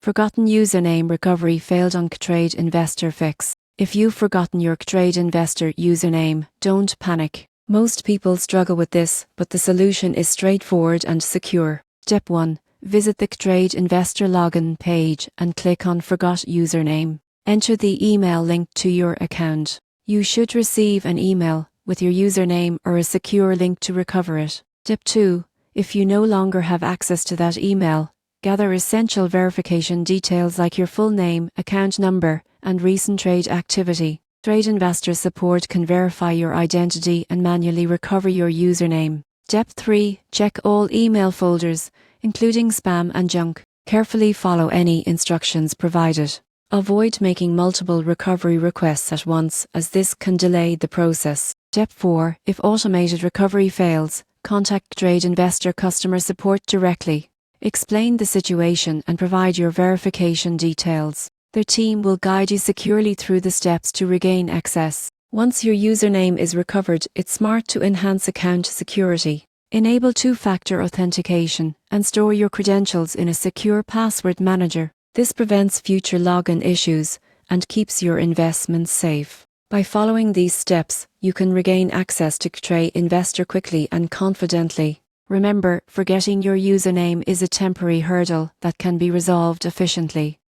Forgotten username recovery failed on Qtrade Investor Fix. If you've forgotten your Qtrade Investor username, don't panic. Most people struggle with this, but the solution is straightforward and secure. Step 1. Visit the Qtrade Investor login page and click on Forgot Username. Enter the email linked to your account. You should receive an email with your username or a secure link to recover it. Step 2. If you no longer have access to that email, gather essential verification details like your full name, account number, and recent trade activity. Qtrade Investor Support can verify your identity and manually recover your username. Step 3. Check all email folders, including spam and junk. Carefully follow any instructions provided. Avoid making multiple recovery requests at once, as this can delay the process. Step 4. If automated recovery fails, contact Qtrade Investor customer support directly. Explain the situation and provide your verification details. Their team will guide you securely through the steps to regain access. Once your username is recovered, it's smart to enhance account security. Enable two-factor authentication and store your credentials in a secure password manager. This prevents future login issues and keeps your investments safe. By following these steps, you can regain access to Qtrade Investor quickly and confidently. Remember, forgetting your username is a temporary hurdle that can be resolved efficiently.